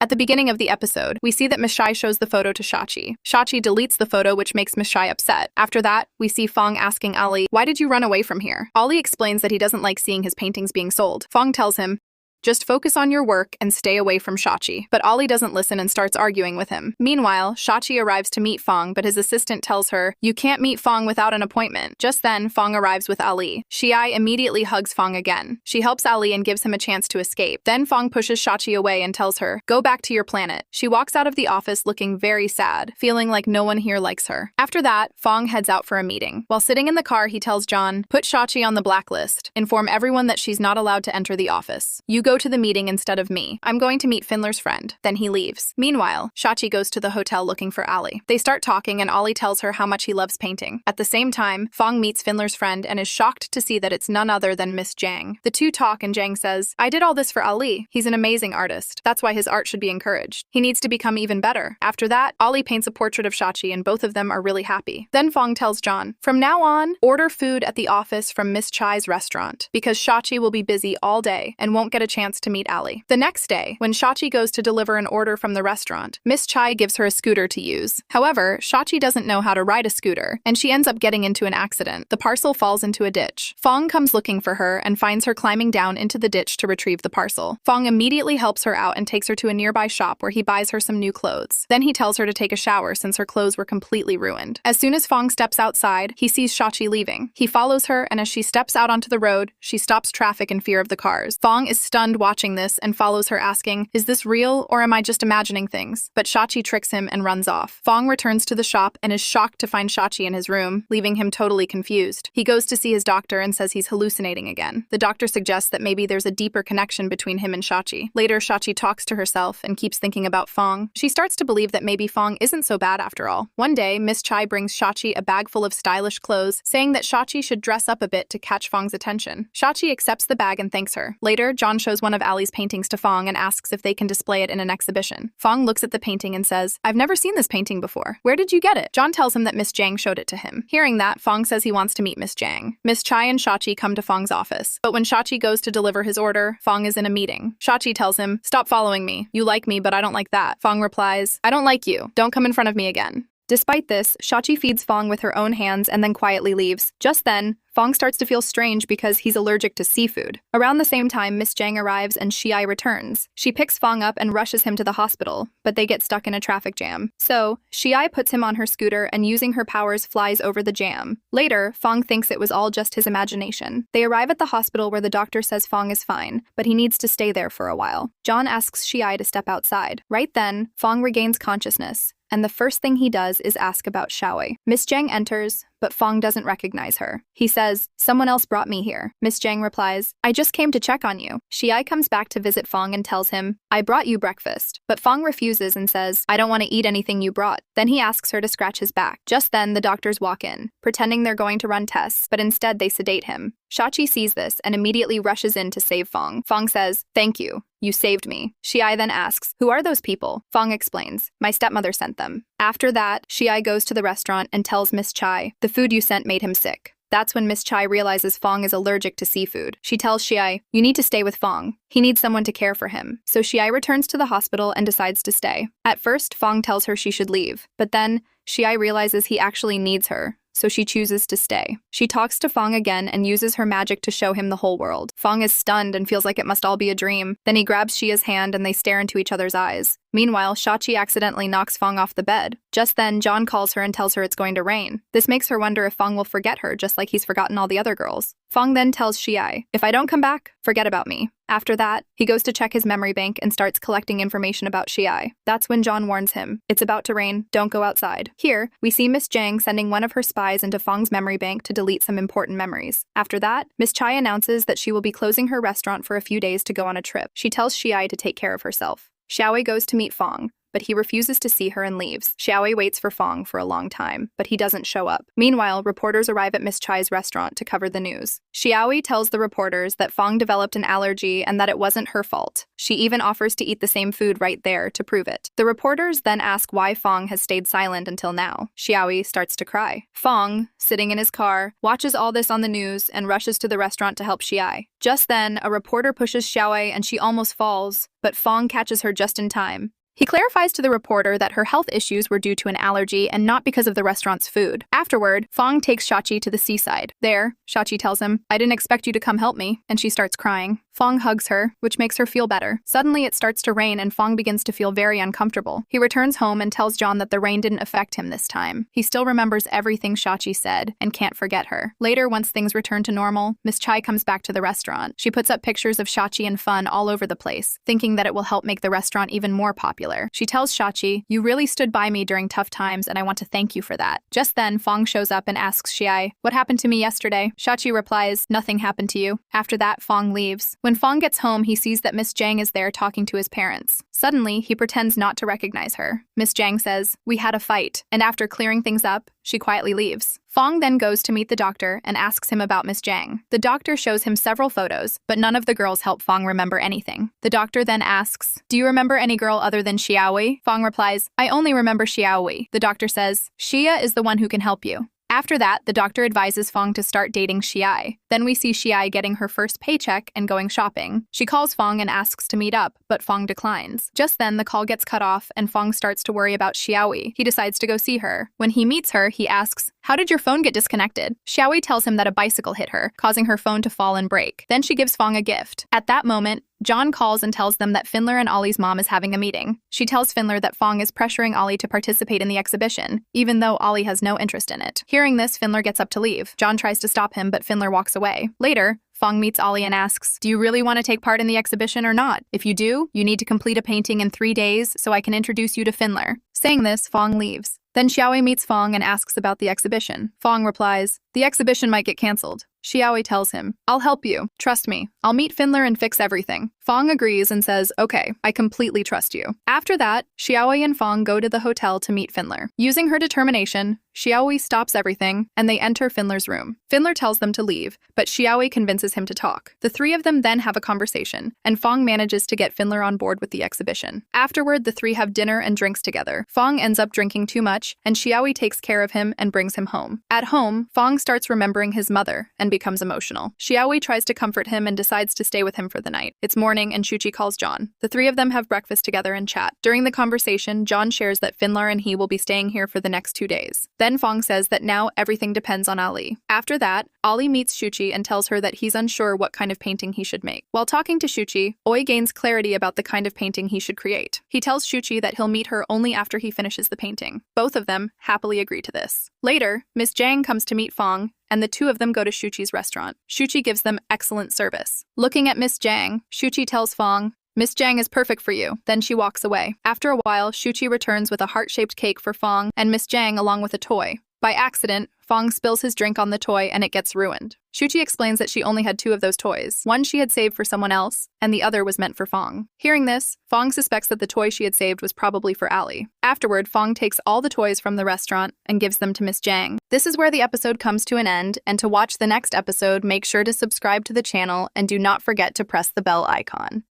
At the beginning of the episode, we see that Miss Shai shows the photo to Shachi. Shachi deletes the photo, which makes Miss Shai upset. After that, we see Fong asking Ali, "Why did you run away from here?" Ali explains that he doesn't like seeing his paintings being sold. Fong tells him, "Just focus on your work and stay away from Shachi." But Ali doesn't listen and starts arguing with him. Meanwhile, Shachi arrives to meet Fong, but his assistant tells her, "You can't meet Fong without an appointment." Just then, Fong arrives with Ali. Shai immediately hugs Fong again. She helps Ali and gives him a chance to escape. Then Fong pushes Shachi away and tells her, "Go back to your planet." She walks out of the office looking very sad, feeling like no one here likes her. After that, Fong heads out for a meeting. While sitting in the car, he tells John, "Put Shachi on the blacklist. Inform everyone that she's not allowed to enter the office. You go to the meeting instead of me. I'm going to meet Finler's friend." Then he leaves. Meanwhile, Shachi goes to the hotel looking for Ali. They start talking and Ali tells her how much he loves painting. At the same time, Fong meets Finler's friend and is shocked to see that it's none other than Miss Jang. The two talk and Jang says, "I did all this for Ali. He's an amazing artist. That's why his art should be encouraged. He needs to become even better." After that, Ali paints a portrait of Shachi and both of them are really happy. Then Fong tells John, "From now on, order food at the office from Miss Chai's restaurant because Shachi will be busy all day and won't get a chance to meet Ali." The next day, when Shachi goes to deliver an order from the restaurant, Miss Chai gives her a scooter to use. However, Shachi doesn't know how to ride a scooter, and she ends up getting into an accident. The parcel falls into a ditch. Fong comes looking for her and finds her climbing down into the ditch to retrieve the parcel. Fong immediately helps her out and takes her to a nearby shop where he buys her some new clothes. Then he tells her to take a shower since her clothes were completely ruined. As soon as Fong steps outside, he sees Shachi leaving. He follows her, and as she steps out onto the road, she stops traffic in fear of the cars. Fong is stunned watching this and follows her asking, "Is this real or am I just imagining things?" But Shachi tricks him and runs off. Fong returns to the shop and is shocked to find Shachi in his room, leaving him totally confused. He goes to see his doctor and says he's hallucinating again. The doctor suggests that maybe there's a deeper connection between him and Shachi. Later, Shachi talks to herself and keeps thinking about Fong. She starts to believe that maybe Fong isn't so bad after all. One day, Miss Chai brings Shachi a bag full of stylish clothes, saying that Shachi should dress up a bit to catch Fong's attention. Shachi accepts the bag and thanks her. Later, John shows one of Ali's paintings to Fong and asks if they can display it in an exhibition. Fong looks at the painting and says, "I've never seen this painting before. Where did you get it?" John tells him that Miss Jang showed it to him. Hearing that, Fong says he wants to meet Miss Jang. Miss Chai and Shachi come to Fong's office. But when Shachi goes to deliver his order, Fong is in a meeting. Shachi tells him, "Stop following me. You like me, but I don't like that." Fong replies, "I don't like you. Don't come in front of me again." Despite this, Shachi feeds Fong with her own hands and then quietly leaves. Just then, Fong starts to feel strange because he's allergic to seafood. Around the same time, Miss Jang arrives and Shai returns. She picks Fong up and rushes him to the hospital, but they get stuck in a traffic jam. So, Shai puts him on her scooter and using her powers flies over the jam. Later, Fong thinks it was all just his imagination. They arrive at the hospital where the doctor says Fong is fine, but he needs to stay there for a while. John asks Shai to step outside. Right then, Fong regains consciousness, and the first thing he does is ask about Shaoi. Miss Jang enters, but Fong doesn't recognize her. He says, "Someone else brought me here." Miss Jang replies, "I just came to check on you." Shai comes back to visit Fong and tells him, "I brought you breakfast." But Fong refuses and says, "I don't want to eat anything you brought." Then he asks her to scratch his back. Just then, the doctors walk in, pretending they're going to run tests, but instead they sedate him. Shachi sees this and immediately rushes in to save Fong. Fong says, "Thank you. You saved me." Shai then asks, "Who are those people?" Fong explains, "My stepmother sent them." After that, Shai goes to the restaurant and tells Miss Chai, "The food you sent made him sick." That's when Miss Chai realizes Fong is allergic to seafood. She tells Shai, "You need to stay with Fong. He needs someone to care for him." So Shai returns to the hospital and decides to stay. At first, Fong tells her she should leave, but then Shai realizes he actually needs her, so she chooses to stay. She talks to Fong again and uses her magic to show him the whole world. Fong is stunned and feels like it must all be a dream. Then he grabs Shia's hand and they stare into each other's eyes. Meanwhile, Shachi accidentally knocks Fong off the bed. Just then, John calls her and tells her it's going to rain. This makes her wonder if Fong will forget her, just like he's forgotten all the other girls. Fong then tells Shai, "If I don't come back, forget about me." After that, he goes to check his memory bank and starts collecting information about Shai. That's when John warns him, "It's about to rain, don't go outside." Here, we see Miss Jang sending one of her spies into Fong's memory bank to delete some important memories. After that, Miss Chai announces that she will be closing her restaurant for a few days to go on a trip. She tells Shai to take care of herself. Shaoi goes to meet Fong, but he refuses to see her and leaves. Xiaowei waits for Fong for a long time, but he doesn't show up. Meanwhile, reporters arrive at Miss Chai's restaurant to cover the news. Xiaowei tells the reporters that Fong developed an allergy and that it wasn't her fault. She even offers to eat the same food right there to prove it. The reporters then ask why Fong has stayed silent until now. Xiaowei starts to cry. Fong, sitting in his car, watches all this on the news and rushes to the restaurant to help Xiai. Just then, a reporter pushes Xiaowei and she almost falls, but Fong catches her just in time. He clarifies to the reporter that her health issues were due to an allergy and not because of the restaurant's food. Afterward, Fong takes Shachi to the seaside. There, Shachi tells him, "I didn't expect you to come help me," and she starts crying. Fong hugs her, which makes her feel better. Suddenly, it starts to rain and Fong begins to feel very uncomfortable. He returns home and tells John that the rain didn't affect him this time. He still remembers everything Shachi said and can't forget her. Later, once things return to normal, Miss Chai comes back to the restaurant. She puts up pictures of Shachi and fun all over the place, thinking that it will help make the restaurant even more popular. She tells Shachi, "You really stood by me during tough times and I want to thank you for that." Just then, Fong shows up and asks Xiai, "What happened to me yesterday?" Shachi replies, "Nothing happened to you." After that, Fong leaves. When Fong gets home, he sees that Miss Jiang is there talking to his parents. Suddenly, he pretends not to recognize her. Miss Jiang says, "We had a fight," and after clearing things up, she quietly leaves. Fong then goes to meet the doctor and asks him about Miss Jiang. The doctor shows him several photos, but none of the girls help Fong remember anything. The doctor then asks, "Do you remember any girl other than Xiaowei?" Fong replies, "I only remember Xiaowei." The doctor says, "Xia is the one who can help you." After that, the doctor advises Fong to start dating Xiai. Then we see Xiai getting her first paycheck and going shopping. She calls Fong and asks to meet up, but Fong declines. Just then, the call gets cut off and Fong starts to worry about Xiaowei. He decides to go see her. When he meets her, he asks, "How did your phone get disconnected?" Xiaowei tells him that a bicycle hit her, causing her phone to fall and break. Then she gives Fong a gift. At that moment, John calls and tells them that Finler and Ollie's mom is having a meeting. She tells Finler that Fong is pressuring Ollie to participate in the exhibition, even though Ollie has no interest in it. Hearing this, Finler gets up to leave. John tries to stop him, but Finler walks away. Later, Fong meets Ollie and asks, "Do you really want to take part in the exhibition or not? If you do, you need to complete a painting in 3 days so I can introduce you to Finler." Saying this, Fong leaves. Then Xiaowei meets Fong and asks about the exhibition. Fong replies, "The exhibition might get cancelled." Xiaowei tells him, "I'll help you. Trust me. I'll meet Finler and fix everything." Fong agrees and says, "Okay, I completely trust you." After that, Xiaowei and Fong go to the hotel to meet Finler. Using her determination, Xiaowei stops everything, and they enter Finler's room. Finler tells them to leave, but Xiaowei convinces him to talk. The three of them then have a conversation, and Fong manages to get Finler on board with the exhibition. Afterward, the three have dinner and drinks together. Fong ends up drinking too much, and Xiaowei takes care of him and brings him home. At home, Fong starts remembering his mother and becomes emotional. Xiaowei tries to comfort him and decides to stay with him for the night. It's morning, and Shuchi calls John. The three of them have breakfast together and chat. During the conversation, John shares that Finler and he will be staying here for the next 2 days. Then Fong says that now everything depends on Ali. After that, Ali meets Shuchi and tells her that he's unsure what kind of painting he should make. While talking to Shuchi, Oi gains clarity about the kind of painting he should create. He tells Shuchi that he'll meet her only after he finishes the painting. Both of them happily agree to this. Later, Miss Jiang comes to meet Fong, and the two of them go to Shuchi's restaurant. Shuchi gives them excellent service. Looking at Miss Jiang, Shuchi tells Fong, "Miss Jiang is perfect for you." Then she walks away. After a while, Shuchi returns with a heart-shaped cake for Fong and Miss Jiang along with a toy. By accident, Fong spills his drink on the toy and it gets ruined. Shuchi explains that she only had 2 of those toys. One she had saved for someone else, and the other was meant for Fong. Hearing this, Fong suspects that the toy she had saved was probably for Ali. Afterward, Fong takes all the toys from the restaurant and gives them to Miss Jiang. This is where the episode comes to an end, and to watch the next episode, make sure to subscribe to the channel and do not forget to press the bell icon.